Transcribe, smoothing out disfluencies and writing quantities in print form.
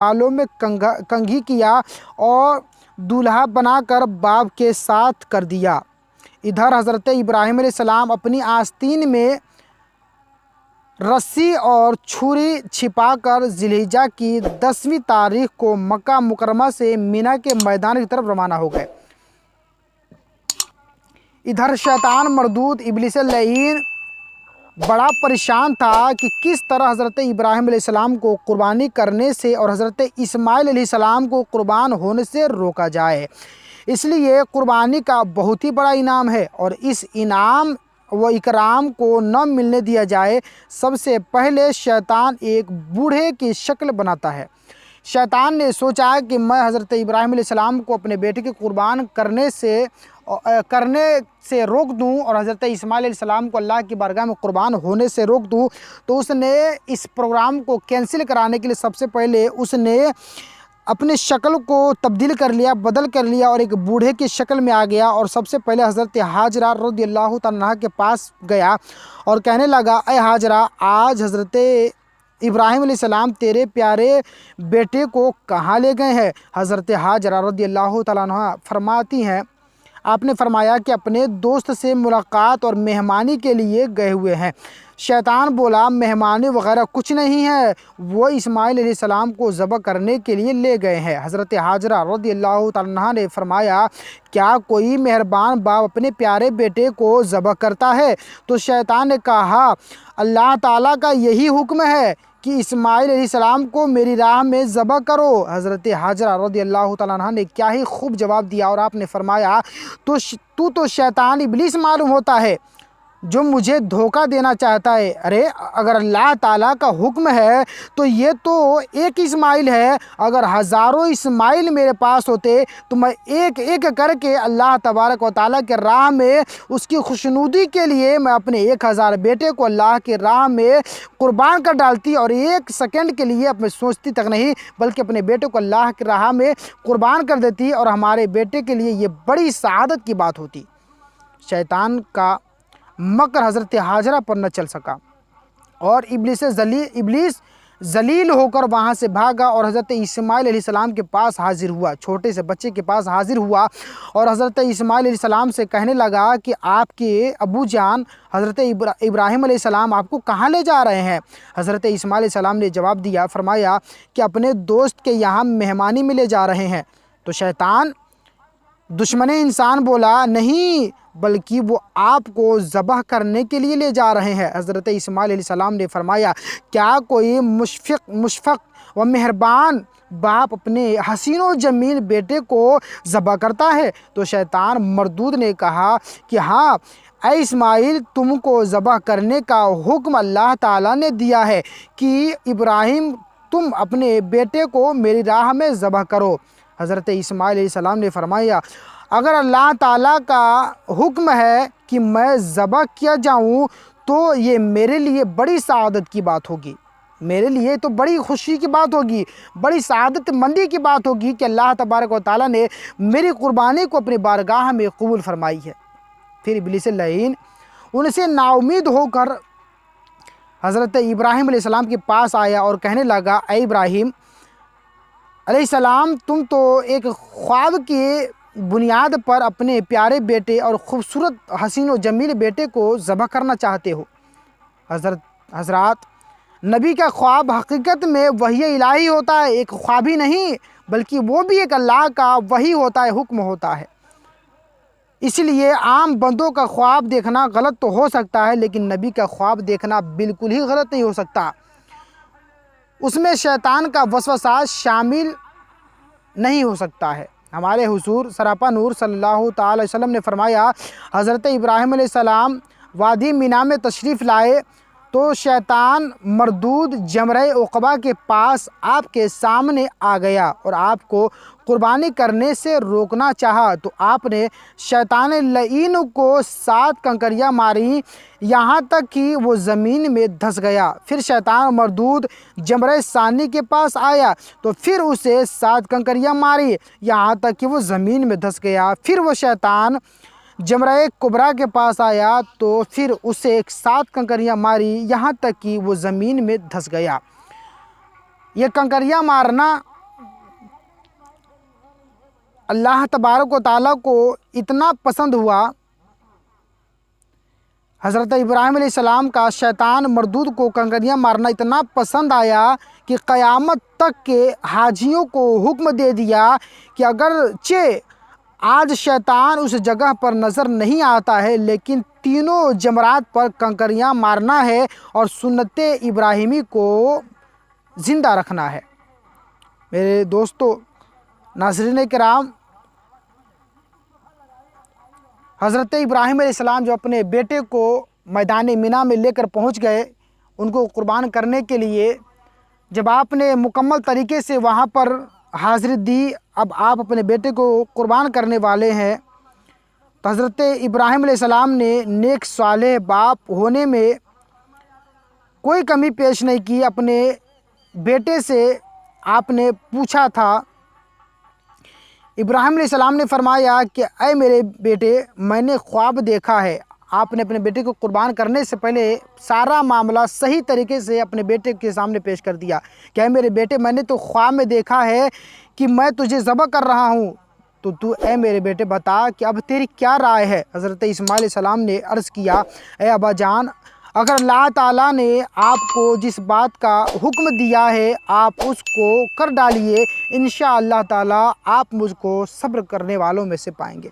बालों में कंघी किया और दूल्हा बनाकर बाप के साथ कर दिया। इधर हज़रत इब्राहीम अलैहिस्सलाम अपनी आस्तीन में रस्सी और छुरी छिपाकर जिलहिज्जा की 10वीं तारीख को मक्का मुकरमा से मीना के मैदान की तरफ रवाना हो गए। इधर शैतान मरदूद इब्लीस लईन बड़ा परेशान था कि किस तरह हज़रत इब्राहीम अलैहिस्सलाम को कुर्बानी करने से और हज़रत इस्माइल अलैहिस्सलाम को कुर्बान होने से रोका जाए। इसलिए कुर्बानी का बहुत ही बड़ा इनाम है और इस इनाम व इकराम को न मिलने दिया जाए। सबसे पहले शैतान एक बूढ़े की शक्ल बनाता है। शैतान ने सोचा कि मैं हज़रत इब्राहीम अलैहिस्सलाम को अपने बेटे के कुर्बान करने से रोक दूं और हज़रत इस्माइल अलैहिस्सलाम को अल्लाह की बारगाह में कुर्बान होने से रोक दूं। तो उसने इस प्रोग्राम को कैंसिल कराने के लिए सबसे पहले उसने अपनी शक्ल को तब्दील कर लिया, बदल कर लिया और एक बूढ़े की शक्ल में आ गया और सबसे पहले हज़रत हाजरा रज़ियल्लाहु तआला अन्हा के पास गया और कहने लगा, ऐ हाजरा, आज हज़रत इब्राहीम अलैहिस्सलाम तेरे प्यारे बेटे को कहाँ ले गए हैं? हज़रत हाजरा रज़ियल्लाहु तआला अन्हा फरमाती हैं, आपने फरमाया कि अपने दोस्त से मुलाकात और मेहमानी के लिए गए हुए हैं। शैतान बोला, मेहमानी वगैरह कुछ नहीं है, वो इस्माइल अलैहिस्सलाम को ज़बह करने के लिए ले गए हैं। हज़रत हाजरा रज़ियल्लाहु तआला अन्हा ने फरमाया, क्या कोई मेहरबान बाप अपने प्यारे बेटे को ज़बह करता है? तो शैतान ने कहा, अल्लाह ताला का यही हुक्म है कि इस्माइल अलैहिस्सलाम को मेरी राह में ज़बह करो। हज़रत हाजरा रज़ियल्लाहु तआला अन्हा ने क्या ही खूब जवाब दिया और आपने फरमाया, तू तो शैतान इब्लीस मालूम होता है जो मुझे धोखा देना चाहता है। अरे अगर अल्लाह ताला का हुक्म है तो ये तो एक इस्माइल है, अगर हज़ारों इस्माइल मेरे पास होते तो मैं एक एक करके अल्लाह तबारक व तआला के राह में उसकी खुशनुदी के लिए मैं अपने 1000 बेटे को अल्लाह के राह में कुर्बान कर डालती और 1 सेकंड के लिए अपने सोचती तक नहीं बल्कि अपने बेटे को अल्लाह की राह में कुर्बान कर देती और हमारे बेटे के लिए ये बड़ी सआदत की बात होती। शैतान का मकर हज़रत हाजरा पर न चल सका और इब्लीस जलील होकर वहाँ से भागा और हज़रत इस्माइल अलैहिस्सलाम के पास हाजिर हुआ, छोटे से बच्चे के पास हाजिर हुआ और हज़रत इस्माइल अलैहिस्सलाम से कहने लगा कि आपके अबू जान हज़रत इब्राहीम अलैहिस्सलाम आपको कहाँ ले जा रहे हैं? हज़रत इस्माइल अलैहिस्सलाम ने जवाब दिया, फरमाया कि अपने दोस्त के यहाँ मेहमानी में ले जा रहे हैं। तो शैतान दुश्मन इंसान बोला, नहीं बल्कि वो आपको ज़बह करने के लिए ले जा रहे हैं। हज़रत इस्माइल अलैहिस्सलाम ने फरमाया, क्या कोई मुशफ़क़ व मेहरबान बाप अपने हसीन व जमील बेटे को ज़बह करता है? तो शैतान मरदूद ने कहा कि हाँ ऐ इस्माइल, तुमको ज़बह करने का हुक्म अल्लाह ताला ने दिया है कि इब्राहीम तुम अपने बेटे को मेरी राह में ज़बह करो। हज़रत इस्माइल अलैहिस्सलाम ने फरमाया, अगर अल्लाह ताला का हुक्म है कि मैं ज़बह किया जाऊं तो ये मेरे लिए बड़ी सआदत की बात होगी, मेरे लिए तो बड़ी खुशी की बात होगी, बड़ी सआदत मंदी की बात होगी कि अल्लाह तबारक व तआला ने मेरी कुर्बानी को अपनी बारगाह में कबूल फरमाई है। फिर इब्लीस लईन उनसे नाउमीद होकर हज़रत इब्राहीम अलैहिस्सलाम के पास आया और कहने लगा, ऐ इब्राहीम अलैहिस्सलाम, तुम तो एक ख्वाब की बुनियाद पर अपने प्यारे बेटे और ख़ूबसूरत हसीन व जमील बेटे को ज़बह करना चाहते हो। हज़रात, नबी का ख्वाब हकीकत में वही इलाही होता है, एक ख्वाब ही नहीं बल्कि वो भी एक अल्लाह का वही होता है, हुक्म होता है। इसलिए आम बंदों का ख्वाब देखना गलत तो हो सकता है लेकिन नबी का ख्वाब देखना बिल्कुल ही गलत नहीं हो सकता। उसमें शैतान का वसवसा शामिल नहीं हो सकता है। हमारे हुजूर सरापा नूर सल्लल्लाहु ताला अलैहि वसल्लम ने फरमाया, हज़रत इब्राहीम अलैहिस्सलाम वादी मीना में तशरीफ़ लाए तो शैतान मरदूद जमरे उक़बा के पास आपके सामने आ गया और आपको कुर्बानी करने से रोकना चाहा तो आपने शैतान लईन को 7 कंकरियाँ मारी, यहाँ तक कि वो ज़मीन में धंस गया। फिर शैतान मरदूद जमरे सानी के पास आया तो फिर उसे 7 कंकरियाँ मारी, यहाँ तक कि वो ज़मीन में धंस गया। फिर वो शैतान जमरा कुबरा के पास आया तो फिर उसे 7 कंकरियाँ मारी, यहाँ तक कि वो ज़मीन में धंस गया। ये कंकरियाँ मारना अल्लाह तबारक व तआला को इतना पसंद हुआ, हज़रत इब्राहीम अलैहिस्सलाम का शैतान मरदूद को कंकरियाँ मारना इतना पसंद आया कि क़यामत तक के हाजियों को हुक्म दे दिया कि अगरचे आज शैतान उस जगह पर नज़र नहीं आता है, लेकिन तीनों जमरात पर कंकरियाँ मारना है और सुन्नत इब्राहिमी को ज़िंदा रखना है। मेरे दोस्तों, नाज़रीन किराम, हज़रत इब्राहीम अलैहिस्सलाम जो अपने बेटे को मैदान मिना में लेकर पहुंच गए उनको कुर्बान करने के लिए, जब आपने मुकम्मल तरीके से वहां पर हाज़िरी दी, अब आप अपने बेटे को कुर्बान करने वाले हैं, तो हज़रत इब्राहीम अलैहिस्सलाम ने नेक सालेह बाप होने में कोई कमी पेश नहीं की। अपने बेटे से आपने पूछा था, इब्राहीम अलैहिस्सलाम ने फरमाया कि ऐ मेरे बेटे, मैंने ख्वाब देखा है। आपने अपने बेटे को कुर्बान करने से पहले सारा मामला सही तरीके से अपने बेटे के सामने पेश कर दिया कि ऐ मेरे बेटे, मैंने तो ख्वाब में देखा है कि मैं तुझे ज़बह कर रहा हूँ, तो तू ऐ मेरे बेटे बता कि अब तेरी क्या राय है। हज़रत इस्माइल अलैहिस्सलाम ने अर्ज़ किया, ऐ अब्बा जान, अगर अल्लाह ताला ने आपको जिस बात का हुक्म दिया है आप उसको कर डालिए, इंशाअल्लाह ताला आप मुझको सब्र करने वालों में से पाएंगे।